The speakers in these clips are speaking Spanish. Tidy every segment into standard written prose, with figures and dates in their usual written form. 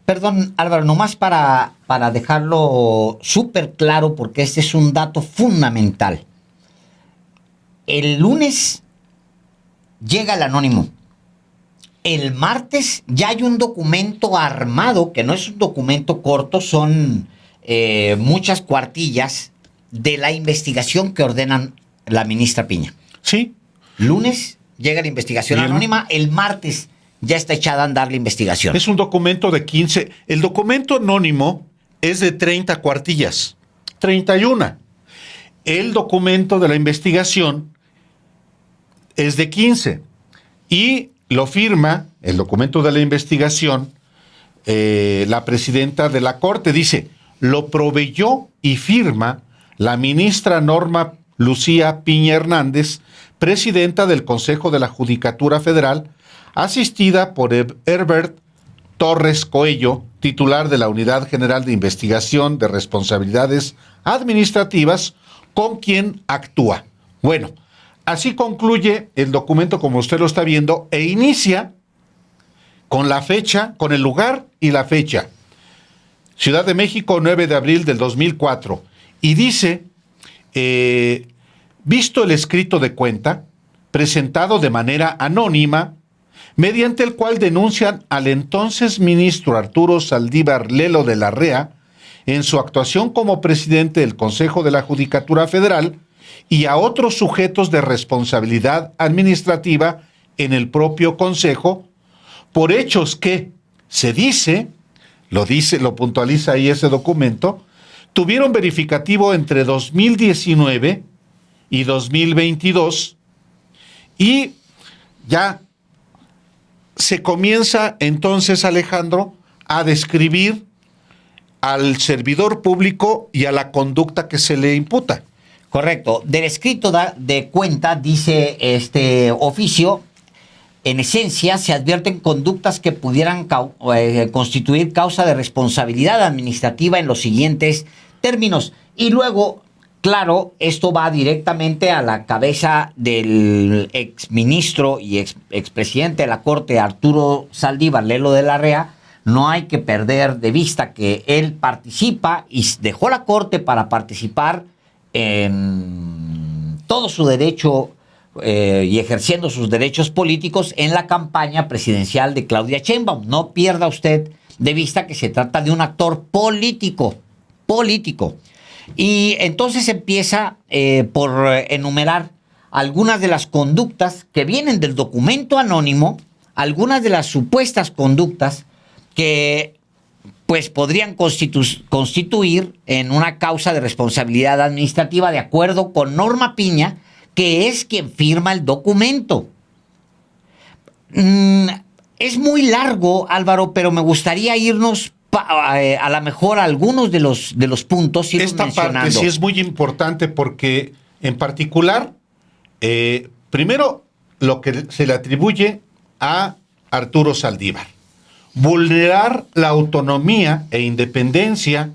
Perdón, Álvaro, nomás para dejarlo súper claro, porque este es un dato fundamental. El lunes llega el anónimo. El martes ya hay un documento armado, que no es un documento corto, son muchas cuartillas de la investigación que ordenan la ministra Piña. Sí. Lunes llega la investigación anónima, el martes ya está echada a andar la investigación. Es un documento de 15. El documento anónimo es de 30 cuartillas. 31. El documento de la investigación es de 15. Y lo firma, el documento de la investigación, la presidenta de la Corte. Dice, lo proveyó y firma la ministra Norma Lucía Piña Hernández, presidenta del Consejo de la Judicatura Federal, asistida por Herbert Torres Coello, titular de la Unidad General de Investigación de Responsabilidades Administrativas, con quien actúa. Bueno, así concluye el documento como usted lo está viendo e inicia con la fecha, con el lugar y la fecha. Ciudad de México, 9 de abril del 2004. Y dice, visto el escrito de cuenta, presentado de manera anónima, mediante el cual denuncian al entonces ministro Arturo Saldívar Lelo de la Rea en su actuación como presidente del Consejo de la Judicatura Federal y a otros sujetos de responsabilidad administrativa en el propio Consejo por hechos que, se dice, lo puntualiza ahí ese documento, tuvieron verificativo entre 2019 y 2022 y ya se comienza entonces, Alejandro, a describir al servidor público y a la conducta que se le imputa. Correcto. Del escrito de cuenta, dice este oficio, en esencia se advierten conductas que pudieran constituir causa de responsabilidad administrativa en los siguientes términos. Y luego, claro, esto va directamente a la cabeza del exministro y expresidente de la Corte, Arturo Saldívar Lelo de la Rea. No hay que perder de vista que él participa y dejó la Corte para participar en todo su derecho y ejerciendo sus derechos políticos en la campaña presidencial de Claudia Sheinbaum. No pierda usted de vista que se trata de un actor político. Y entonces empieza por enumerar algunas de las conductas que vienen del documento anónimo, algunas de las supuestas conductas que pues podrían constituir en una causa de responsabilidad administrativa de acuerdo con Norma Piña, que es quien firma el documento. Es muy largo, Álvaro, pero me gustaría irnos a lo mejor a algunos de los puntos. Esta parte sí es muy importante porque, en particular, primero, lo que se le atribuye a Arturo Saldívar. Vulnerar la autonomía e independencia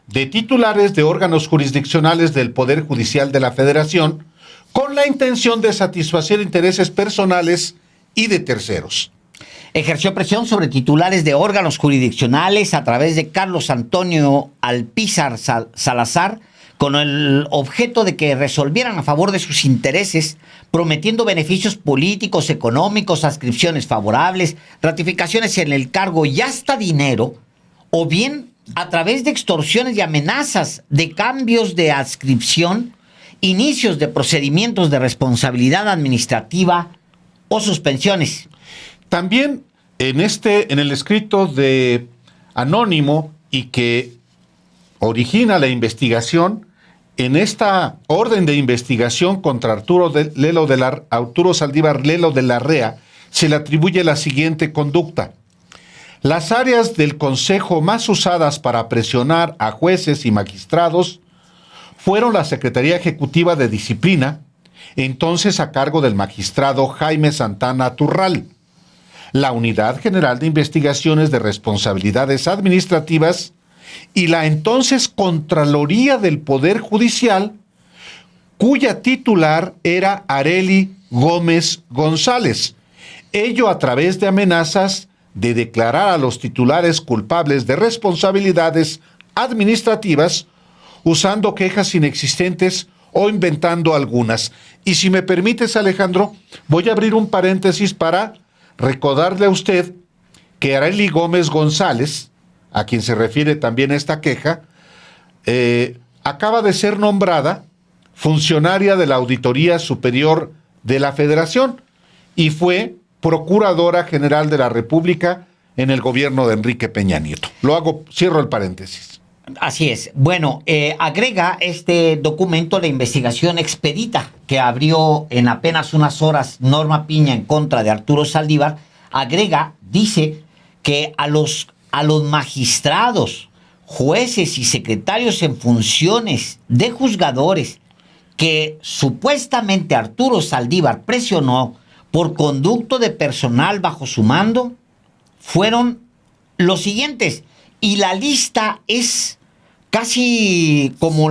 de titulares de órganos jurisdiccionales del Poder Judicial de la Federación con la intención de satisfacer intereses personales y de terceros. Ejerció presión sobre titulares de órganos jurisdiccionales a través de Carlos Antonio Alpizar Salazar con el objeto de que resolvieran a favor de sus intereses, prometiendo beneficios políticos, económicos, adscripciones favorables, ratificaciones en el cargo y hasta dinero, o bien a través de extorsiones y amenazas de cambios de adscripción, inicios de procedimientos de responsabilidad administrativa o suspensiones. También en el escrito de anónimo y que origina la investigación, en esta orden de investigación contra Arturo Saldívar Lelo de la Rea se le atribuye la siguiente conducta. Las áreas del Consejo más usadas para presionar a jueces y magistrados fueron la Secretaría Ejecutiva de Disciplina, entonces a cargo del magistrado Jaime Santana Turral, la Unidad General de Investigaciones de Responsabilidades Administrativas y la entonces Contraloría del Poder Judicial, cuya titular era Arely Gómez González, ello a través de amenazas de declarar a los titulares culpables de responsabilidades administrativas usando quejas inexistentes o inventando algunas. Y si me permites, Alejandro, voy a abrir un paréntesis para recordarle a usted que Arely Gómez González, a quien se refiere también esta queja, acaba de ser nombrada funcionaria de la Auditoría Superior de la Federación y fue Procuradora General de la República en el gobierno de Enrique Peña Nieto. Cierro el paréntesis. Así es. Bueno, agrega este documento la investigación expedita que abrió en apenas unas horas Norma Piña en contra de Arturo Saldívar. Dice que a los magistrados, jueces y secretarios en funciones de juzgadores que supuestamente Arturo Saldívar presionó por conducto de personal bajo su mando fueron los siguientes. Y la lista es casi como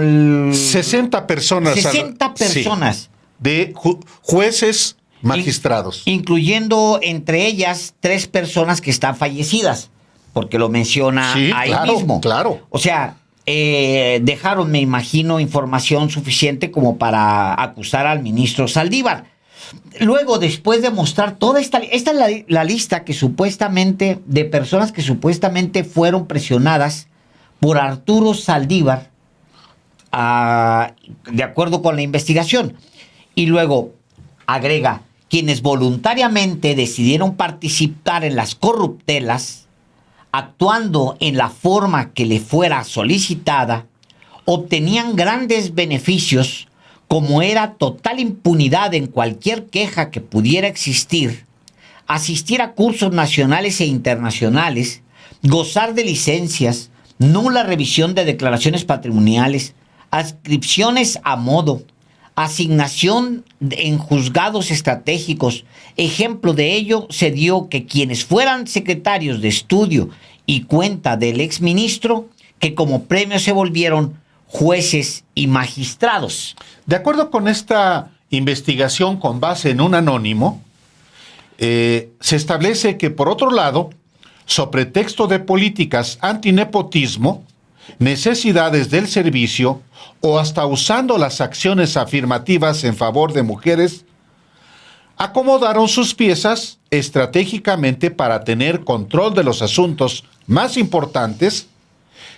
60 personas. 60 personas. Sí, de jueces magistrados. Incluyendo entre ellas 3 personas que están fallecidas, porque lo menciona ahí mismo. Claro. O sea, dejaron, me imagino, información suficiente como para acusar al ministro Saldívar. Luego, después de mostrar toda esta es la lista que supuestamente, de personas que supuestamente fueron presionadas por Arturo Saldívar, de acuerdo con la investigación. Y luego agrega, quienes voluntariamente decidieron participar en las corruptelas, actuando en la forma que le fuera solicitada, obtenían grandes beneficios, como era total impunidad en cualquier queja que pudiera existir, asistir a cursos nacionales e internacionales, gozar de licencias, nula revisión de declaraciones patrimoniales, adscripciones a modo, asignación en juzgados estratégicos. Ejemplo de ello se dio que quienes fueran secretarios de estudio y cuenta del exministro, que como premio se volvieron jueces y magistrados. De acuerdo con esta investigación con base en un anónimo, se establece que, por otro lado, sobre pretexto de políticas antinepotismo, necesidades del servicio o hasta usando las acciones afirmativas en favor de mujeres, acomodaron sus piezas estratégicamente para tener control de los asuntos más importantes,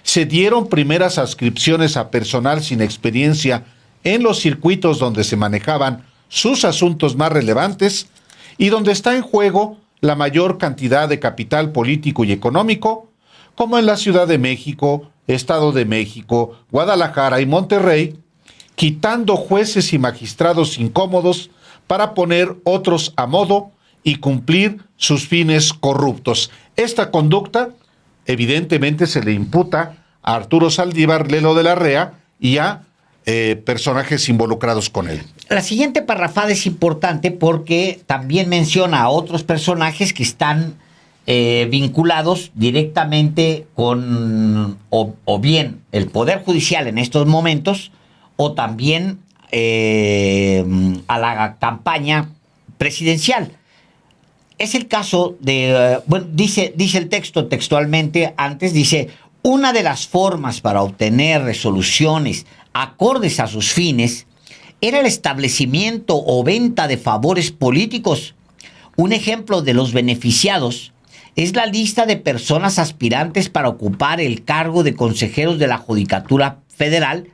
se dieron primeras adscripciones a personal sin experiencia en los circuitos donde se manejaban sus asuntos más relevantes y donde está en juego la mayor cantidad de capital político y económico, como en la Ciudad de México, Estado de México, Guadalajara y Monterrey, quitando jueces y magistrados incómodos para poner otros a modo y cumplir sus fines corruptos. Esta conducta evidentemente se le imputa a Arturo Saldívar, Lelo de la Rea y a personajes involucrados con él. La siguiente parrafada es importante porque también menciona a otros personajes que están vinculados directamente con o bien el Poder Judicial en estos momentos o también a la campaña presidencial. Es el caso de, dice el texto textualmente antes, dice, una de las formas para obtener resoluciones acordes a sus fines era el establecimiento o venta de favores políticos. Un ejemplo de los beneficiados es la lista de personas aspirantes para ocupar el cargo de consejeros de la Judicatura Federal,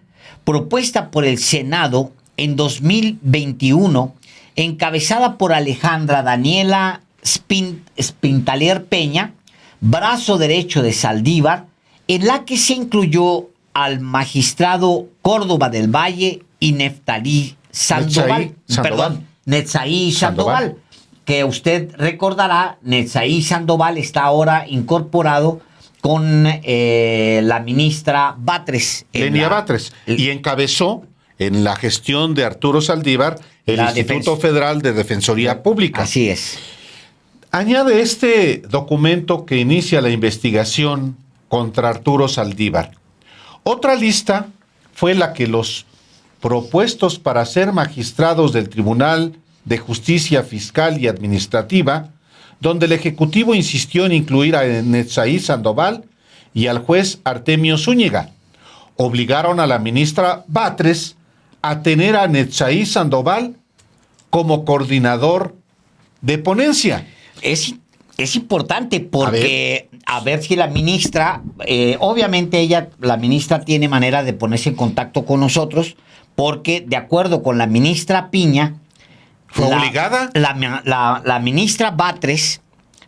propuesta por el Senado en 2021, encabezada por Alejandra Daniela Spintaler Peña, brazo derecho de Saldívar, en la que se incluyó al magistrado Córdoba del Valle y Neftalí Sandoval. Netzaí Sandoval. Que usted recordará, Netzaí Sandoval está ahora incorporado con la ministra Batres. Lenia Batres. Y encabezó en la gestión de Arturo Saldívar el Instituto Federal de Defensoría Pública. Así es. Añade este documento que inicia la investigación contra Arturo Saldívar. Otra lista fue la que los propuestos para ser magistrados del Tribunal de Justicia Fiscal y Administrativa donde el Ejecutivo insistió en incluir a Netzaí Sandoval y al juez Artemio Zúñiga. Obligaron a la ministra Batres a tener a Netzaí Sandoval como coordinador de ponencia. Es importante porque a ver si la ministra, obviamente la ministra tiene manera de ponerse en contacto con nosotros, porque de acuerdo con la ministra Piña, ¿Fue obligada? La ministra Batres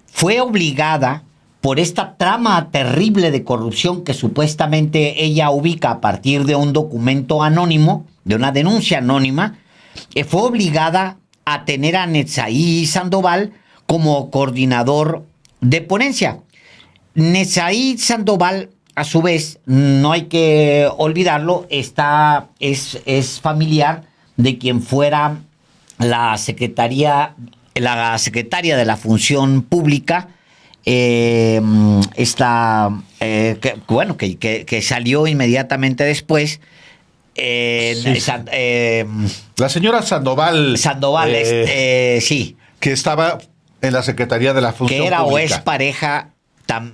fue obligada por esta trama terrible de corrupción que supuestamente ella ubica a partir de un documento anónimo, de una denuncia anónima, fue obligada a tener a Netzaí Sandoval como coordinador de ponencia. Netzaí Sandoval, a su vez, no hay que olvidarlo, es familiar de quien fuera la secretaria de la Función Pública, que salió inmediatamente después. La señora Sandoval. Sandoval, sí. Que estaba en la Secretaría de la Función Que era Pública. o es pareja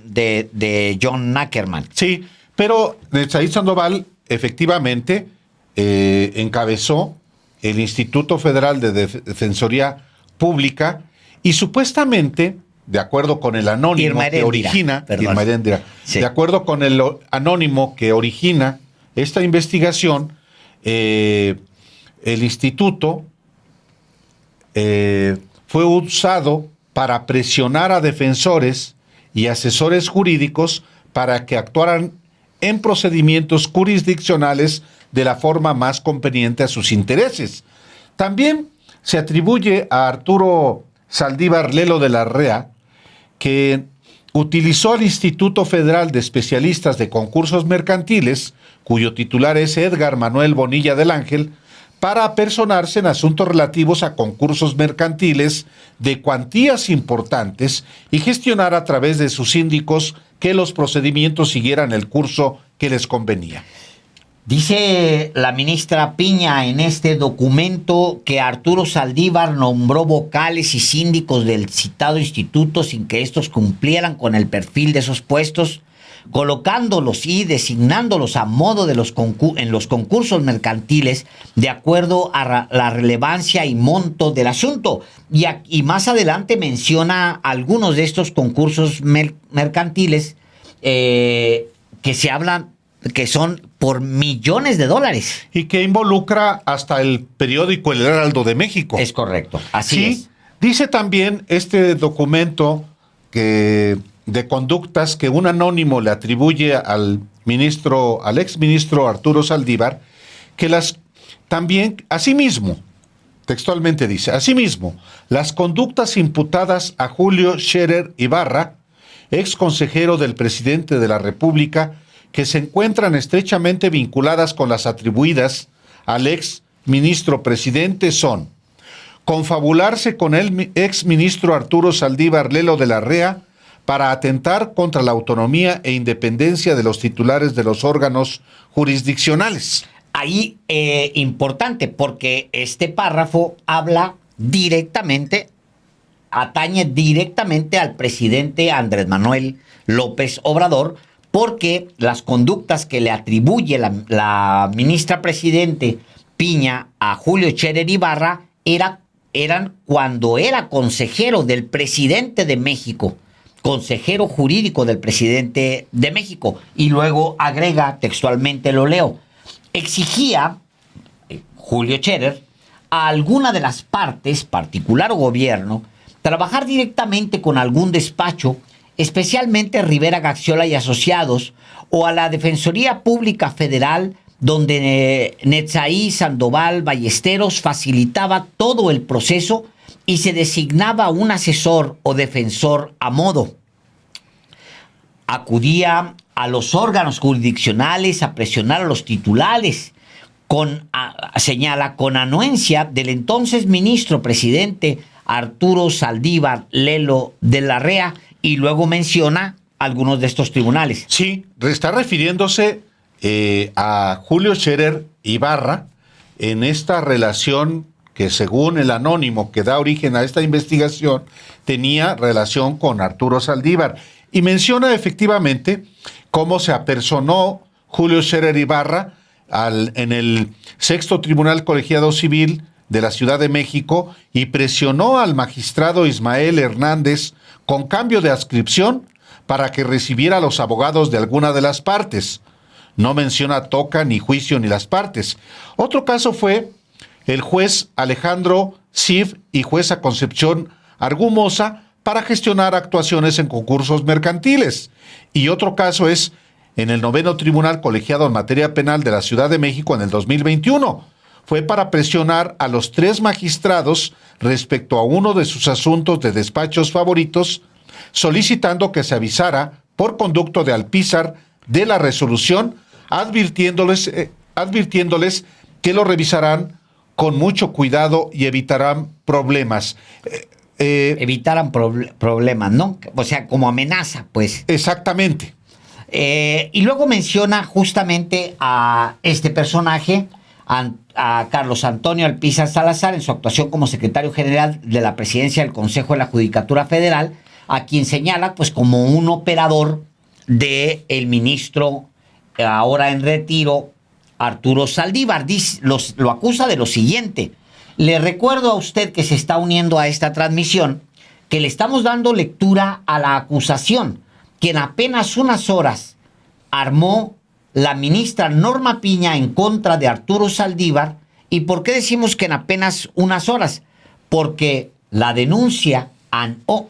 de John Ackerman. Sí, pero Netzaí Sandoval efectivamente encabezó el Instituto Federal de Defensoría Pública y supuestamente, de acuerdo con el anónimo que origina, Irma Heréndira, sí. De acuerdo con el anónimo que origina esta investigación, el instituto fue usado para presionar a defensores y asesores jurídicos para que actuaran en procedimientos jurisdiccionales de la forma más conveniente a sus intereses. También se atribuye a Arturo Saldívar Lelo de la Rea que utilizó al Instituto Federal de Especialistas de Concursos Mercantiles, cuyo titular es Edgar Manuel Bonilla del Ángel, para apersonarse en asuntos relativos a concursos mercantiles de cuantías importantes y gestionar a través de sus síndicos que los procedimientos siguieran el curso que les convenía. Dice la ministra Piña en este documento que Arturo Saldívar nombró vocales y síndicos del citado instituto sin que estos cumplieran con el perfil de esos puestos, colocándolos y designándolos a modo de en los concursos mercantiles de acuerdo a la relevancia y monto del asunto. Y más adelante menciona algunos de estos concursos mercantiles que se hablan, que son por millones de dólares. Y que involucra hasta el periódico El Heraldo de México. Es correcto, así es. Dice también este documento de conductas que un anónimo le atribuye al exministro Arturo Saldívar, que asimismo, textualmente dice, asimismo, las conductas imputadas a Julio Scherer Ibarra, ex consejero del presidente de la República, que se encuentran estrechamente vinculadas con las atribuidas al ex ministro presidente son confabularse con el ex ministro Arturo Saldívar Lelo de la Rea para atentar contra la autonomía e independencia de los titulares de los órganos jurisdiccionales. Ahí, importante, porque este párrafo atañe directamente al presidente Andrés Manuel López Obrador, porque las conductas que le atribuye la ministra presidente Piña a Julio Scherer Ibarra eran cuando era consejero del presidente de México, consejero jurídico del presidente de México. Y luego agrega, textualmente lo leo, exigía Julio Scherer a alguna de las partes, particular o gobierno, trabajar directamente con algún despacho, especialmente Rivera Gaxiola y Asociados, o a la Defensoría Pública Federal, donde Netzaí Sandoval Ballesteros facilitaba todo el proceso y se designaba un asesor o defensor a modo. Acudía a los órganos jurisdiccionales a presionar a los titulares, señala, con anuencia del entonces ministro presidente Arturo Saldívar Lelo de la Rea, y luego menciona algunos de estos tribunales. Sí, está refiriéndose a Julio Scherer Ibarra en esta relación que, según el anónimo que da origen a esta investigación, tenía relación con Arturo Saldívar. Y menciona efectivamente cómo se apersonó Julio Scherer Ibarra en el Sexto Tribunal Colegiado Civil de la Ciudad de México y presionó al magistrado Ismael Hernández con cambio de adscripción para que recibiera a los abogados de alguna de las partes. No menciona toca, ni juicio, ni las partes. Otro caso fue el juez Alejandro Sif y jueza Concepción Argumosa para gestionar actuaciones en concursos mercantiles. Y otro caso es en el Noveno Tribunal Colegiado en Materia Penal de la Ciudad de México en el 2021. Fue para presionar a los 3 magistrados respecto a uno de sus asuntos de despachos favoritos, solicitando que se avisara por conducto de Alpizar de la resolución, advirtiéndoles que lo revisarán con mucho cuidado y evitarán problemas. Problemas, ¿no? O sea, como amenaza, pues. Exactamente. Y luego menciona justamente a este personaje, a Carlos Antonio Alpizar Salazar, en su actuación como secretario general de la presidencia del Consejo de la Judicatura Federal, a quien señala pues como un operador del ministro ahora en retiro, Arturo Saldívar. Lo acusa de lo siguiente: le recuerdo a usted que se está uniendo a esta transmisión que le estamos dando lectura a la acusación que en apenas unas horas armó la ministra Norma Piña en contra de Arturo Saldívar. ¿Y por qué decimos que en apenas unas horas? Porque la denuncia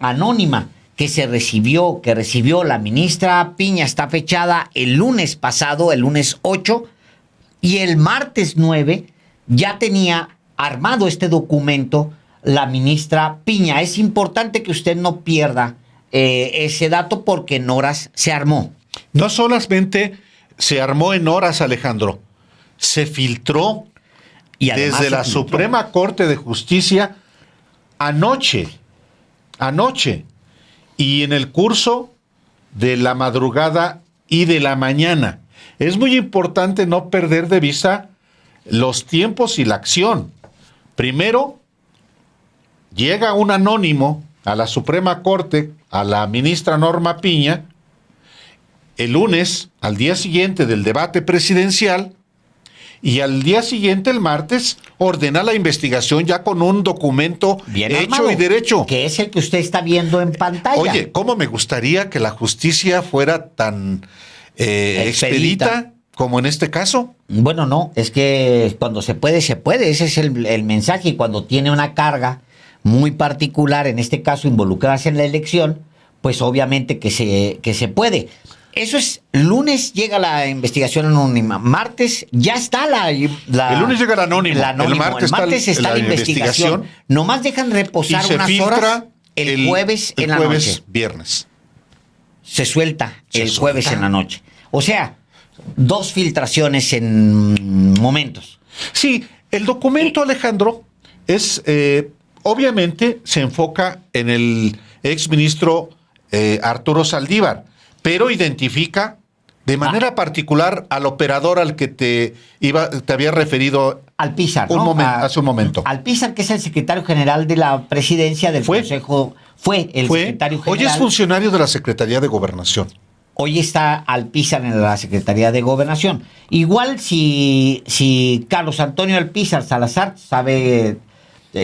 anónima que recibió la ministra Piña está fechada el lunes pasado, el lunes 8, y el martes 9 ya tenía armado este documento la ministra Piña. Es importante que usted no pierda ese dato porque en horas se armó. No solamente se armó en horas, Alejandro, se filtró y desde la Suprema Corte de Justicia anoche, y en el curso de la madrugada y de la mañana. Es muy importante no perder de vista los tiempos y la acción. Primero, llega un anónimo a la Suprema Corte, a la ministra Norma Piña, el lunes, al día siguiente del debate presidencial, y al día siguiente, el martes, ordena la investigación ya con un documento bien hecho armado, y derecho. Que es el que usted está viendo en pantalla. Oye, ¿cómo me gustaría que la justicia fuera tan expedita como en este caso? Bueno, no, es que cuando se puede, se puede. Ese es el mensaje. Y cuando tiene una carga muy particular, en este caso involucrarse en la elección, pues obviamente que se puede. Eso es, lunes llega la investigación anónima, martes ya está el lunes llega el anónimo, el martes está la investigación. Nomás dejan reposar y se unas horas el jueves en la noche. Viernes. Se suelta el jueves en la noche. O sea, 2 filtraciones en momentos. Sí, el documento, Alejandro, es obviamente se enfoca en el exministro Arturo Saldívar, pero identifica de manera particular al operador al que te había referido Alpizar, ¿no? Hace un momento. Alpizar, que es el secretario general de la presidencia del Consejo, fue el secretario general. Hoy es funcionario de la Secretaría de Gobernación. Hoy está Alpizar en la Secretaría de Gobernación. Igual si Carlos Antonio Alpizar Salazar sabe,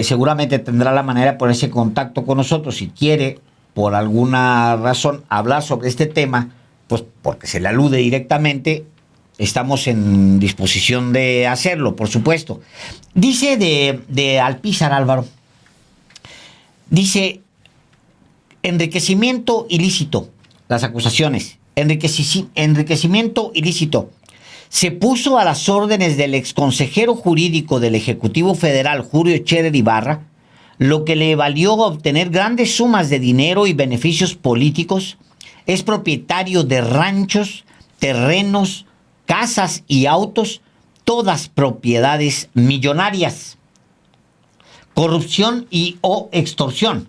seguramente tendrá la manera de ponerse en contacto con nosotros si quiere, por alguna razón, hablar sobre este tema, pues porque se le alude directamente, estamos en disposición de hacerlo, por supuesto. Dice de Alpizar, Álvaro, dice, enriquecimiento ilícito, las acusaciones, enriquecimiento ilícito, se puso a las órdenes del exconsejero jurídico del Ejecutivo Federal, Julio Scherer Ibarra, lo que le valió obtener grandes sumas de dinero y beneficios políticos. Es propietario de ranchos, terrenos, casas y autos, todas propiedades millonarias. Corrupción o extorsión.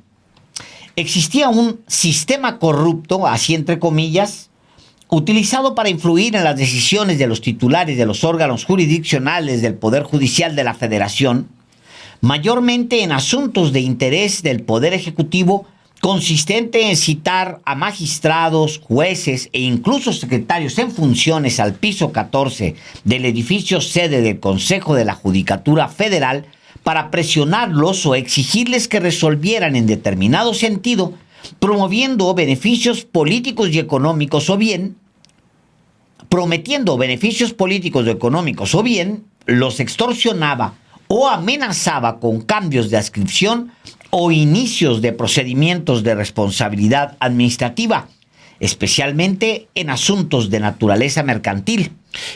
Existía un sistema corrupto, así entre comillas, utilizado para influir en las decisiones de los titulares de los órganos jurisdiccionales del Poder Judicial de la Federación, mayormente en asuntos de interés del Poder Ejecutivo consistente en citar a magistrados, jueces e incluso secretarios en funciones al piso 14 del edificio sede del Consejo de la Judicatura Federal para presionarlos o exigirles que resolvieran en determinado sentido, promoviendo beneficios políticos y económicos o bien, prometiendo beneficios políticos o económicos o bien, los extorsionaba o amenazaba con cambios de adscripción o inicios de procedimientos de responsabilidad administrativa, especialmente en asuntos de naturaleza mercantil.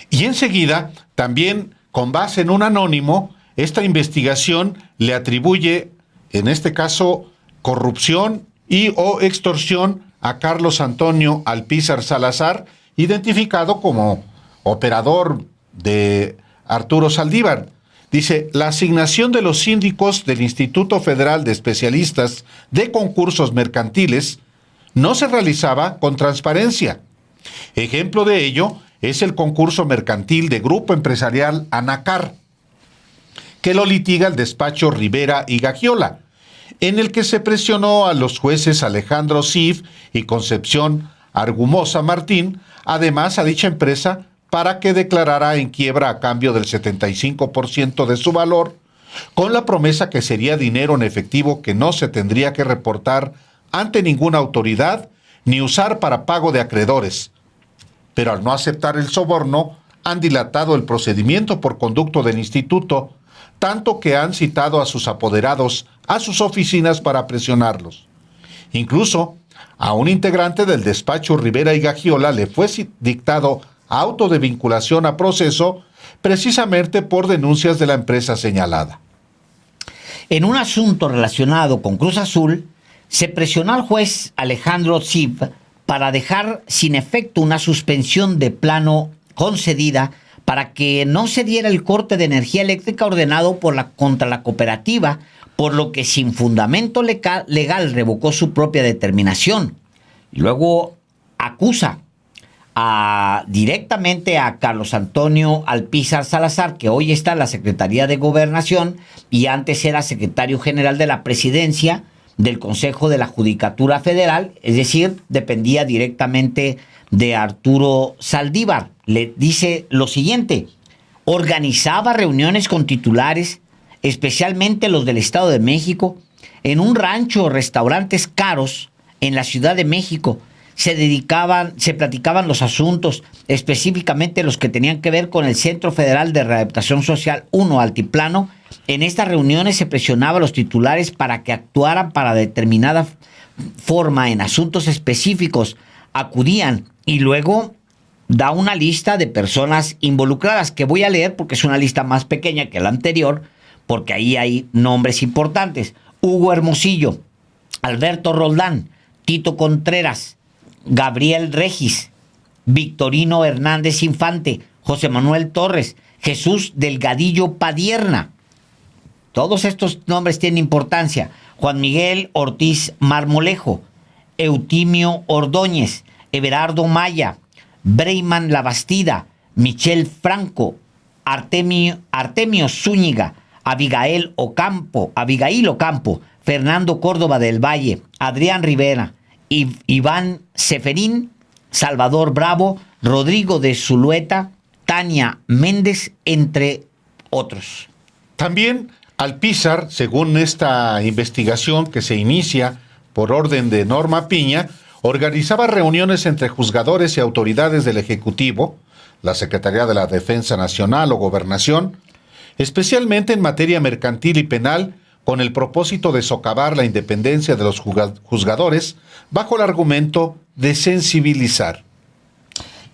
Y enseguida, también con base en un anónimo, esta investigación le atribuye, en este caso, corrupción y o extorsión a Carlos Antonio Alpizar Salazar, identificado como operador de Arturo Saldívar. Dice, la asignación de los síndicos del Instituto Federal de Especialistas de Concursos Mercantiles no se realizaba con transparencia. Ejemplo de ello es el concurso mercantil de Grupo Empresarial Anacar, que lo litiga el despacho Rivera y Gagiola, en el que se presionó a los jueces Alejandro Sif y Concepción Argumosa Martín, además a dicha empresa, para que declarara en quiebra a cambio del 75% de su valor, con la promesa que sería dinero en efectivo que no se tendría que reportar ante ninguna autoridad ni usar para pago de acreedores. Pero al no aceptar el soborno, han dilatado el procedimiento por conducto del instituto, tanto que han citado a sus apoderados a sus oficinas para presionarlos. Incluso a un integrante del despacho Rivera y Gagiola le fue dictado auto de vinculación a proceso precisamente por denuncias de la empresa señalada. En un asunto relacionado con Cruz Azul, se presionó al juez Alejandro Sif para dejar sin efecto una suspensión de plano concedida para que no se diera el corte de energía eléctrica ordenado contra la cooperativa, por lo que sin fundamento legal revocó su propia determinación. Y luego acusa directamente a Carlos Antonio Alpizar Salazar, que hoy está en la Secretaría de Gobernación y antes era secretario general de la Presidencia del Consejo de la Judicatura Federal, es decir, dependía directamente de Arturo Saldívar. Le dice lo siguiente: organizaba reuniones con titulares, especialmente los del Estado de México, en un rancho o restaurantes caros en la Ciudad de México. Se platicaban los asuntos, específicamente los que tenían que ver con el Centro Federal de Rehabilitación Social 1 Altiplano. En estas reuniones se presionaba a los titulares para que actuaran para determinada forma en asuntos específicos. Acudían y luego da una lista de personas involucradas que voy a leer porque es una lista más pequeña que la anterior, porque ahí hay nombres importantes. Hugo Hermosillo, Alberto Roldán, Tito Contreras, Gabriel Regis, Victorino Hernández Infante, José Manuel Torres, Jesús Delgadillo Padierna. Todos estos nombres tienen importancia. Juan Miguel Ortiz Marmolejo, Eutimio Ordóñez, Everardo Maya, Breyman Labastida, Michel Franco, Artemio Zúñiga, Abigail Ocampo, Fernando Córdoba del Valle, Adrián Rivera, Iván Seferín, Salvador Bravo, Rodrigo de Zulueta, Tania Méndez, entre otros. También Alpizar, según esta investigación que se inicia por orden de Norma Piña, organizaba reuniones entre juzgadores y autoridades del Ejecutivo, la Secretaría de la Defensa Nacional o Gobernación, especialmente en materia mercantil y penal, con el propósito de socavar la independencia de los juzgadores bajo el argumento de sensibilizar.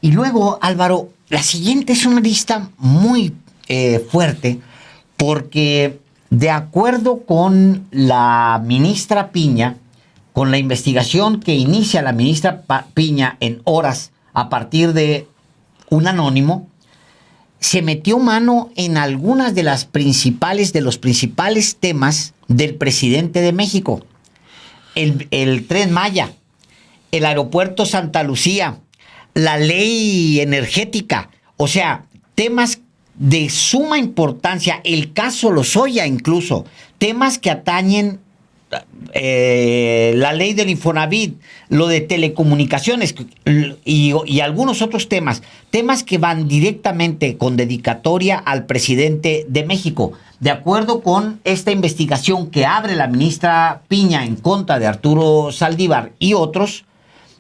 Y luego, Álvaro, la siguiente es una lista muy fuerte, porque de acuerdo con la ministra Piña, con la investigación que inicia la ministra Piña en horas a partir de un anónimo, se metió mano en algunas de los principales temas del presidente de México. El Tren Maya, el aeropuerto Santa Lucía, la ley energética, o sea, temas de suma importancia, el caso Lozoya incluso, temas que atañen la ley del Infonavit, lo de telecomunicaciones y algunos otros temas que van directamente con dedicatoria al presidente de México. De acuerdo con esta investigación que abre la ministra Piña en contra de Arturo Saldívar y otros,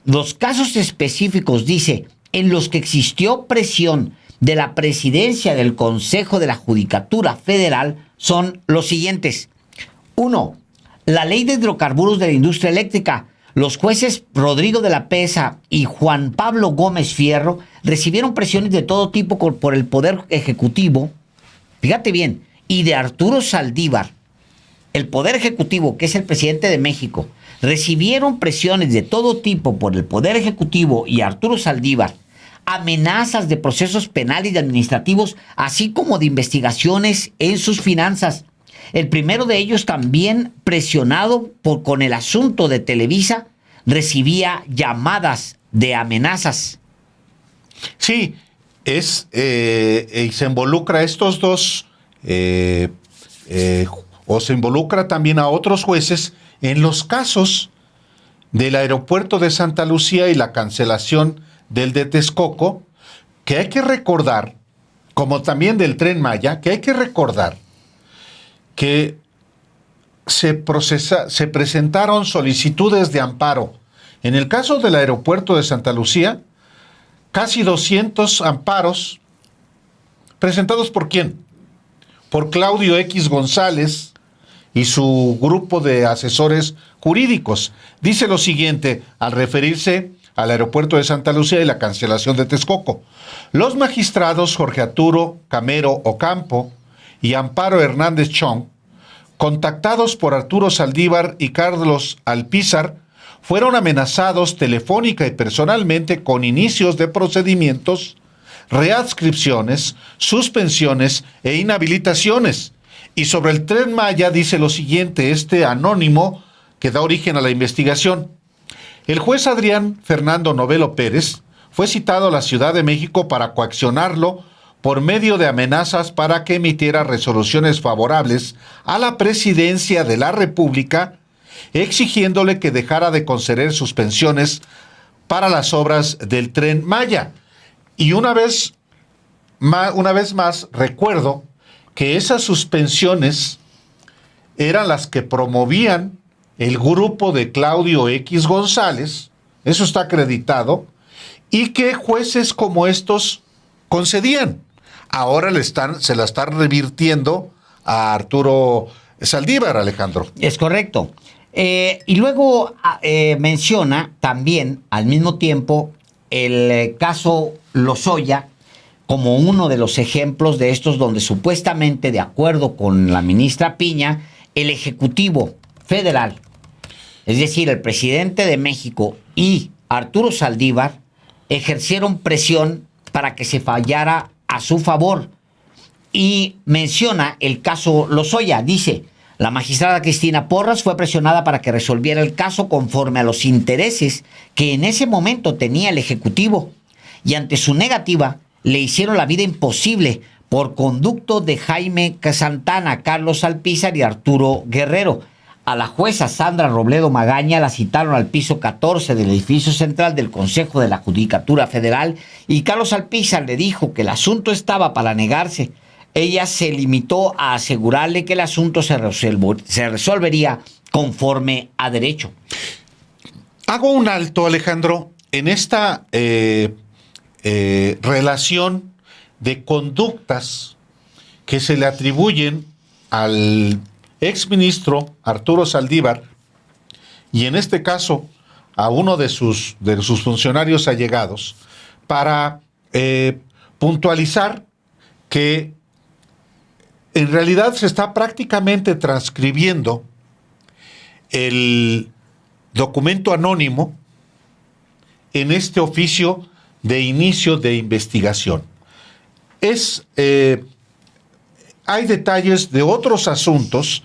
los casos específicos, dice, en los que existió presión de la presidencia del Consejo de la Judicatura Federal son los siguientes. 1. La ley de hidrocarburos de la industria eléctrica. Los jueces Rodrigo de la Pesa y Juan Pablo Gómez Fierro recibieron presiones de todo tipo por el Poder Ejecutivo, fíjate bien, y de Arturo Saldívar. El Poder Ejecutivo, que es el presidente de México, recibieron presiones de todo tipo por el Poder Ejecutivo y Arturo Saldívar, amenazas de procesos penales y administrativos, así como de investigaciones en sus finanzas. El primero de ellos, también presionado con el asunto de Televisa, recibía llamadas de amenazas. Sí, y se involucra a estos dos, o se involucra también a otros jueces en los casos del aeropuerto de Santa Lucía y la cancelación del de Texcoco, que hay que recordar, como también del Tren Maya, que hay que recordar que se presentaron solicitudes de amparo. En el caso del aeropuerto de Santa Lucía, casi 200 amparos presentados ¿por quién? Por Claudio X González y su grupo de asesores jurídicos. Dice lo siguiente al referirse al aeropuerto de Santa Lucía y la cancelación de Texcoco. Los magistrados Jorge Arturo Camero Ocampo y Amparo Hernández Chong, contactados por Arturo Saldívar y Carlos Alpizar, fueron amenazados telefónica y personalmente con inicios de procedimientos, readscripciones, suspensiones e inhabilitaciones. Y sobre el Tren Maya dice lo siguiente, este anónimo que da origen a la investigación. El juez Adrián Fernando Novelo Pérez fue citado a la Ciudad de México para coaccionarlo por medio de amenazas para que emitiera resoluciones favorables a la presidencia de la República, exigiéndole que dejara de conceder suspensiones para las obras del Tren Maya. Y una vez más recuerdo que esas suspensiones eran las que promovían el grupo de Claudio X González, eso está acreditado, y que jueces como estos concedían. Ahora se la están revirtiendo a Arturo Saldívar, Alejandro. Es correcto. Y luego menciona también, al mismo tiempo, el caso Lozoya como uno de los ejemplos de estos donde supuestamente, de acuerdo con la ministra Piña, el Ejecutivo Federal, es decir, el presidente de México y Arturo Saldívar, ejercieron presión para que se fallara a su favor. Y menciona el caso Lozoya. Dice, la magistrada Cristina Porras fue presionada para que resolviera el caso conforme a los intereses que en ese momento tenía el Ejecutivo. Y ante su negativa, le hicieron la vida imposible por conducto de Jaime Santana, Carlos Alpizar y Arturo Guerrero. A la jueza Sandra Robledo Magaña la citaron al piso 14 del edificio central del Consejo de la Judicatura Federal y Carlos Alpizar le dijo que el asunto estaba para negarse. Ella se limitó a asegurarle que el asunto se resolvería conforme a derecho. Hago un alto, Alejandro, en esta relación de conductas que se le atribuyen al exministro Arturo Saldívar y en este caso a uno de sus funcionarios allegados para puntualizar que en realidad se está prácticamente transcribiendo el documento anónimo en este oficio de inicio de investigación. Hay detalles de otros asuntos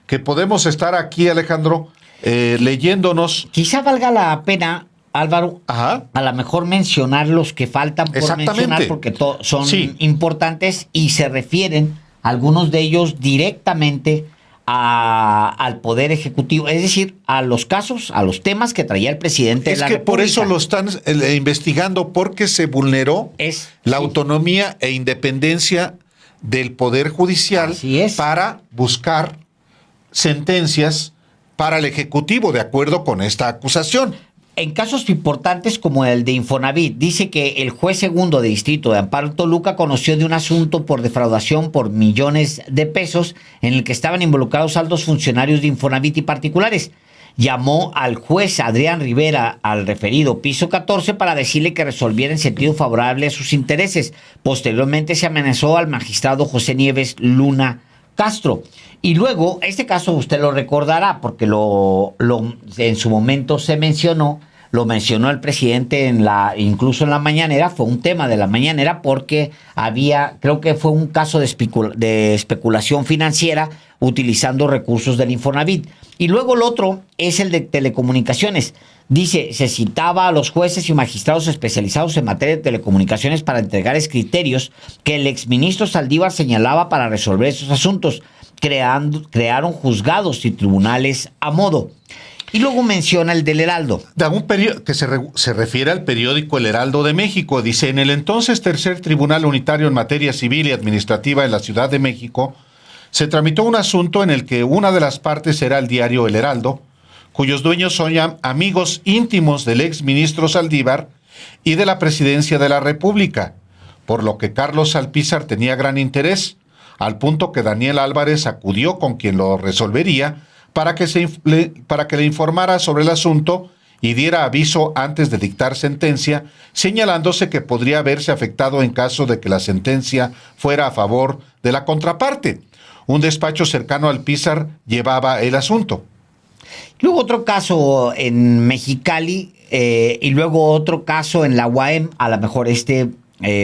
que podemos estar aquí, Alejandro, leyéndonos. Quizá valga la pena, Álvaro, a lo mejor mencionar los que faltan por mencionar, porque son importantes y se refieren algunos de ellos directamente al Poder Ejecutivo, es decir, a los casos, a los temas que traía el presidente de la República. Por eso lo están investigando, porque se vulneró la autonomía e independencia del Poder Judicial para buscar sentencias para el Ejecutivo, de acuerdo con esta acusación. En casos importantes como el de Infonavit, dice que el juez segundo de distrito de Amparo Toluca conoció de un asunto por defraudación por millones de pesos en el que estaban involucrados altos funcionarios de Infonavit y particulares. Llamó al juez Adrián Rivera al referido piso 14 para decirle que resolviera en sentido favorable a sus intereses. Posteriormente se amenazó al magistrado José Nieves Luna Castro. Y luego, este caso usted lo recordará porque en su momento se mencionó, lo mencionó el presidente incluso en la mañanera, fue un tema de la mañanera porque creo que fue un caso de especulación financiera utilizando recursos del Infonavit. Y luego el otro es el de telecomunicaciones. Dice, se citaba a los jueces y magistrados especializados en materia de telecomunicaciones para entregar criterios que el exministro Saldívar señalaba para resolver esos asuntos. Crearon juzgados y tribunales a modo. Y luego menciona el del Heraldo. De un que se refiere al periódico El Heraldo de México. Dice, en el entonces Tercer Tribunal Unitario en Materia Civil y Administrativa en la Ciudad de México, se tramitó un asunto en el que una de las partes era el diario El Heraldo, cuyos dueños son amigos íntimos del exministro Saldívar y de la Presidencia de la República, por lo que Carlos Alpizar tenía gran interés, al punto que Daniel Álvarez acudió con quien lo resolvería para que le informara sobre el asunto y diera aviso antes de dictar sentencia, señalándose que podría verse afectado en caso de que la sentencia fuera a favor de la contraparte. Un despacho cercano al Alpizar llevaba el asunto. Luego otro caso en Mexicali y luego otro caso en la UAM. A lo mejor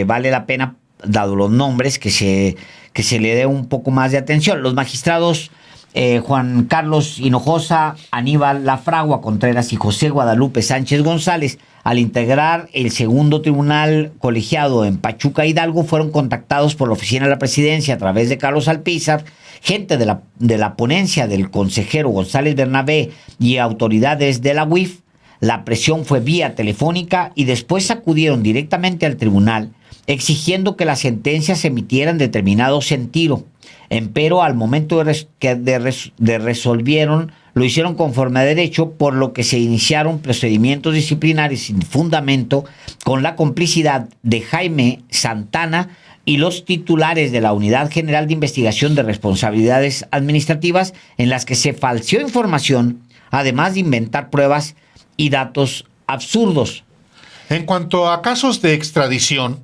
vale la pena, dado los nombres, que se le dé un poco más de atención. Los magistrados Juan Carlos Hinojosa, Aníbal Lafragua Contreras y José Guadalupe Sánchez González, al integrar el segundo tribunal colegiado en Pachuca, Hidalgo, fueron contactados por la oficina de la presidencia a través de Carlos Alpizar, gente de la ponencia del consejero González Bernabé y autoridades de la UIF. La presión fue vía telefónica y después acudieron directamente al tribunal exigiendo que las sentencias se emitieran en determinado sentido. Empero, al momento de resolvieron, lo hicieron conforme a derecho, por lo que se iniciaron procedimientos disciplinarios sin fundamento con la complicidad de Jaime Santana y los titulares de la Unidad General de Investigación de Responsabilidades Administrativas, en las que se falseó información, además de inventar pruebas y datos absurdos. En cuanto a casos de extradición,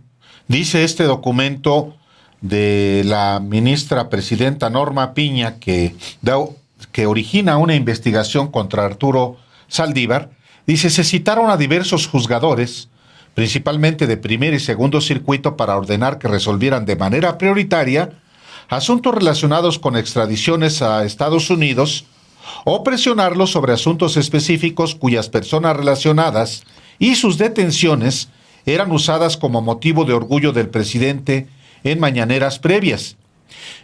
dice este documento de la ministra presidenta Norma Piña que origina una investigación contra Arturo Saldívar, dice, se citaron a diversos juzgadores, principalmente de primer y segundo circuito, para ordenar que resolvieran de manera prioritaria asuntos relacionados con extradiciones a Estados Unidos o presionarlos sobre asuntos específicos cuyas personas relacionadas y sus detenciones eran usadas como motivo de orgullo del presidente en mañaneras previas.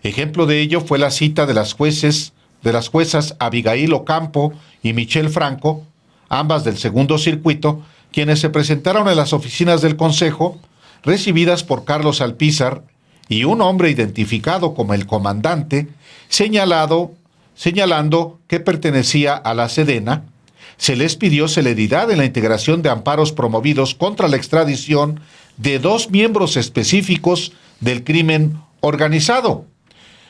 Ejemplo de ello fue la cita de las juezas Abigail Ocampo y Michelle Franco, ambas del segundo circuito, quienes se presentaron en las oficinas del Consejo, recibidas por Carlos Alpizar y un hombre identificado como el comandante, señalando que pertenecía a la Sedena. Se les pidió celeridad en la integración de amparos promovidos contra la extradición de 2 miembros específicos del crimen organizado.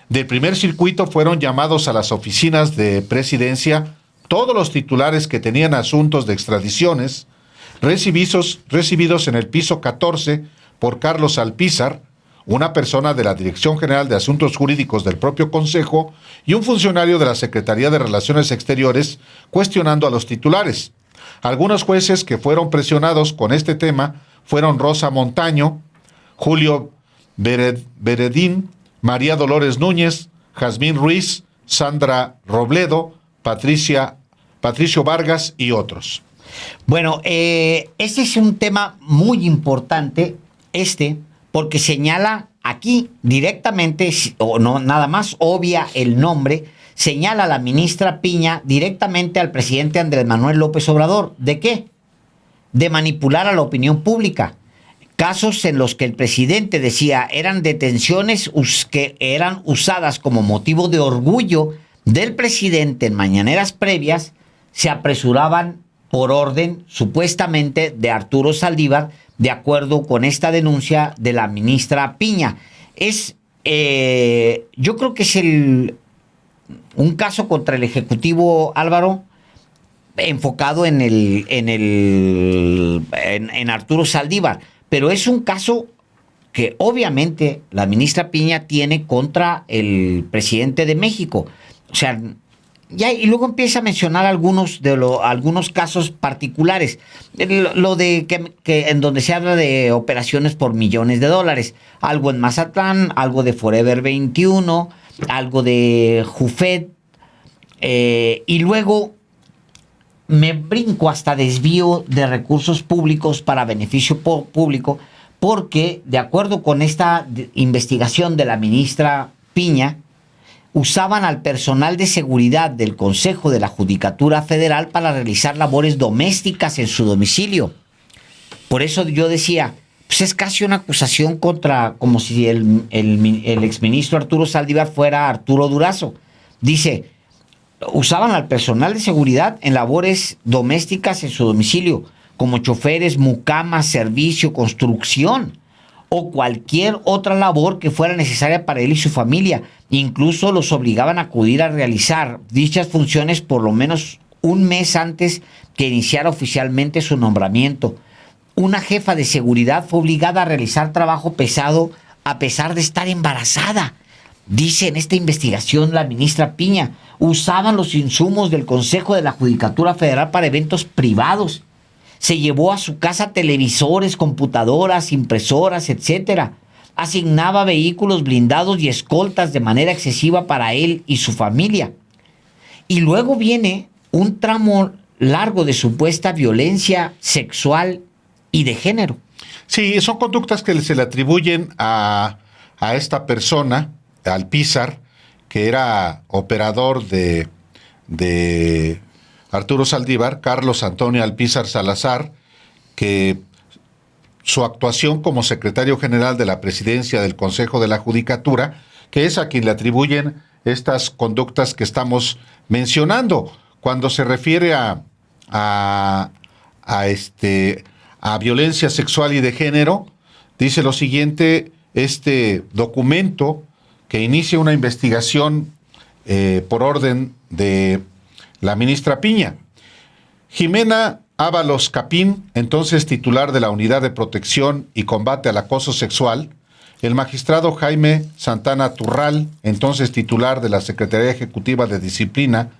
Del primer circuito fueron llamados a las oficinas de presidencia todos los titulares que tenían asuntos de extradiciones recibidos en el piso 14 por Carlos Alpizar, una persona de la Dirección General de Asuntos Jurídicos del propio Consejo y un funcionario de la Secretaría de Relaciones Exteriores, cuestionando a los titulares. Algunos jueces que fueron presionados con este tema fueron Rosa Montaño, Julio Beredín, María Dolores Núñez, Jazmín Ruiz, Sandra Robledo, Patricio Vargas y otros. Bueno, este es un tema muy importante, porque señala aquí directamente, o no nada más obvia el nombre, señala la ministra Piña directamente al presidente Andrés Manuel López Obrador. ¿De qué? De manipular a la opinión pública. Casos en los que el presidente decía eran detenciones que eran usadas como motivo de orgullo del presidente en mañaneras previas, se apresuraban por orden supuestamente de Arturo Saldívar, de acuerdo con esta denuncia de la ministra Piña. Yo creo que es un caso contra el Ejecutivo, Álvaro, enfocado en Arturo Saldívar, pero es un caso que obviamente la ministra Piña tiene contra el presidente de México. O sea, ya, y luego empieza a mencionar algunos casos particulares. Lo de que en donde se habla de operaciones por millones de dólares. Algo en Mazatlán, algo de Forever 21, algo de Jufet. Y luego me brinco hasta desvío de recursos públicos para beneficio público, porque de acuerdo con esta investigación de la ministra Piña, usaban al personal de seguridad del Consejo de la Judicatura Federal para realizar labores domésticas en su domicilio. Por eso yo decía, pues es casi una acusación como si el exministro Arturo Saldívar fuera Arturo Durazo. Dice, usaban al personal de seguridad en labores domésticas en su domicilio, como choferes, mucamas, servicio, construcción o cualquier otra labor que fuera necesaria para él y su familia. Incluso los obligaban a acudir a realizar dichas funciones por lo menos un mes antes que iniciara oficialmente su nombramiento. Una jefa de seguridad fue obligada a realizar trabajo pesado a pesar de estar embarazada. Dice en esta investigación la ministra Piña, usaban los insumos del Consejo de la Judicatura Federal para eventos privados. Se llevó a su casa televisores, computadoras, impresoras, etcétera. Asignaba vehículos blindados y escoltas de manera excesiva para él y su familia. Y luego viene un tramo largo de supuesta violencia sexual y de género. Sí, son conductas que se le atribuyen a esta persona, Alpizar, que era operador de Arturo Saldívar, Carlos Antonio Alpizar Salazar, que su actuación como secretario general de la presidencia del Consejo de la Judicatura, que es a quien le atribuyen estas conductas que estamos mencionando. Cuando se refiere a violencia sexual y de género, dice lo siguiente, este documento que inicia una investigación por orden de la ministra Piña. Jimena Ábalos Capín, entonces titular de la Unidad de Protección y Combate al Acoso Sexual, el magistrado Jaime Santana Turral, entonces titular de la Secretaría Ejecutiva de Disciplina,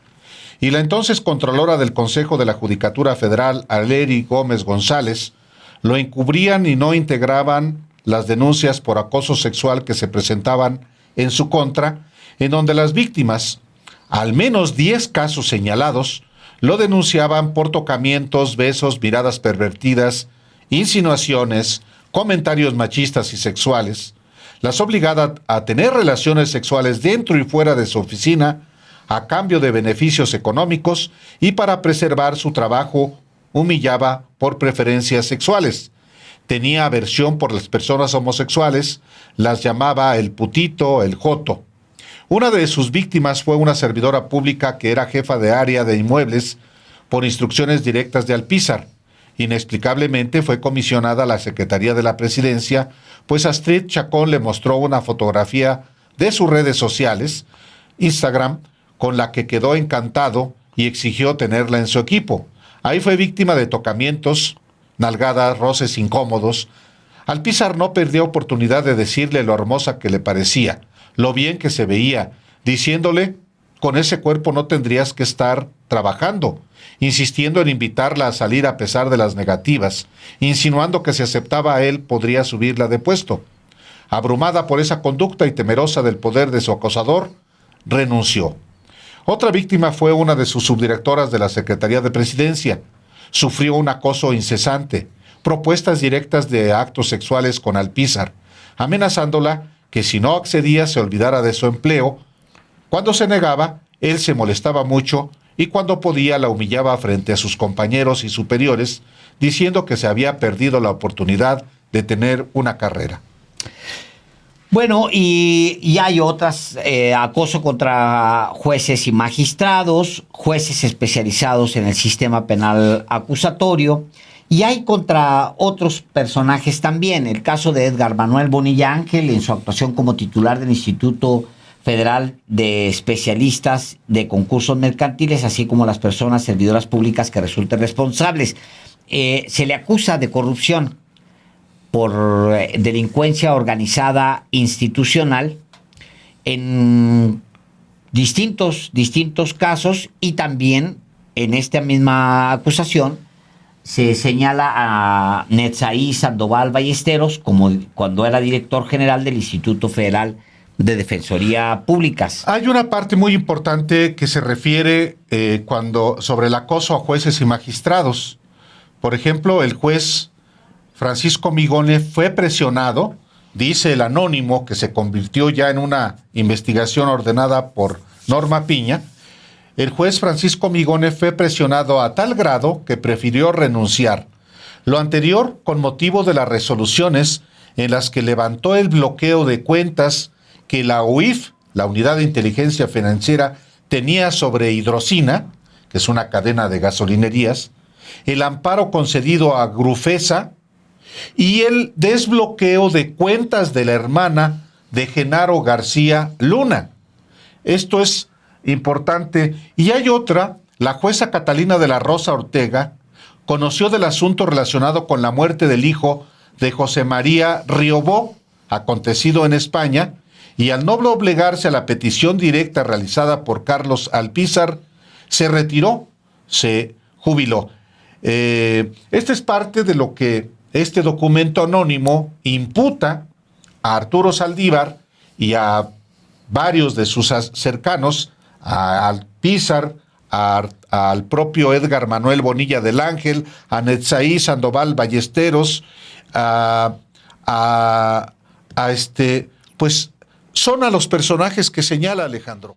y la entonces Contralora del Consejo de la Judicatura Federal, Aleri Gómez González, lo encubrían y no integraban las denuncias por acoso sexual que se presentaban en su contra, en donde las víctimas, al menos 10 casos señalados, lo denunciaban por tocamientos, besos, miradas pervertidas, insinuaciones, comentarios machistas y sexuales, las obligaba a tener relaciones sexuales dentro y fuera de su oficina a cambio de beneficios económicos y para preservar su trabajo humillaba por preferencias sexuales. Tenía aversión por las personas homosexuales, las llamaba el putito, el joto. Una de sus víctimas fue una servidora pública que era jefa de área de inmuebles por instrucciones directas de Alpizar. Inexplicablemente fue comisionada a la Secretaría de la Presidencia, pues Astrid Chacón le mostró una fotografía de sus redes sociales, Instagram, con la que quedó encantado y exigió tenerla en su equipo. Ahí fue víctima de tocamientos, nalgadas, roces incómodos. Alpizar no perdió oportunidad de decirle lo hermosa que le parecía, lo bien que se veía, diciéndole, con ese cuerpo no tendrías que estar trabajando, insistiendo en invitarla a salir a pesar de las negativas, insinuando que si aceptaba a él podría subirla de puesto. Abrumada por esa conducta y temerosa del poder de su acosador, renunció. Otra víctima fue una de sus subdirectoras de la Secretaría de Presidencia. Sufrió un acoso incesante, propuestas directas de actos sexuales con Alpizar, amenazándola que si no accedía se olvidara de su empleo. Cuando se negaba, él se molestaba mucho y cuando podía la humillaba frente a sus compañeros y superiores, diciendo que se había perdido la oportunidad de tener una carrera. Bueno, y hay otras, acoso contra jueces y magistrados, jueces especializados en el sistema penal acusatorio, y hay contra otros personajes también. El caso de Edgar Manuel Bonilla Ángel, en su actuación como titular del Instituto Federal de Especialistas de Concursos Mercantiles, así como las personas servidoras públicas que resulten responsables. Se le acusa de corrupción por delincuencia organizada institucional en distintos casos, y también en esta misma acusación se señala a Netzaí Sandoval Ballesteros como cuando era director general del Instituto Federal de Defensoría Públicas. Hay una parte muy importante que se refiere sobre el acoso a jueces y magistrados. Por ejemplo, el juez Francisco Migone fue presionado, dice el anónimo, que se convirtió ya en una investigación ordenada por Norma Piña. El juez Francisco Migone fue presionado a tal grado que prefirió renunciar. Lo anterior con motivo de las resoluciones en las que levantó el bloqueo de cuentas que la UIF, la Unidad de Inteligencia Financiera, tenía sobre Hidrocina, que es una cadena de gasolinerías, el amparo concedido a Grufesa y el desbloqueo de cuentas de la hermana de Genaro García Luna. Esto es importante. Y hay otra, la jueza Catalina de la Rosa Ortega conoció del asunto relacionado con la muerte del hijo de José María Riobó, acontecido en España, y al no doblegarse a la petición directa realizada por Carlos Alpizar, se retiró, se jubiló. Esta es parte de lo que este documento anónimo imputa a Arturo Saldívar y a varios de sus cercanos, a Alpizar, al propio Edgar Manuel Bonilla del Ángel, a Netzaí Sandoval Ballesteros, pues son a los personajes que señala Alejandro.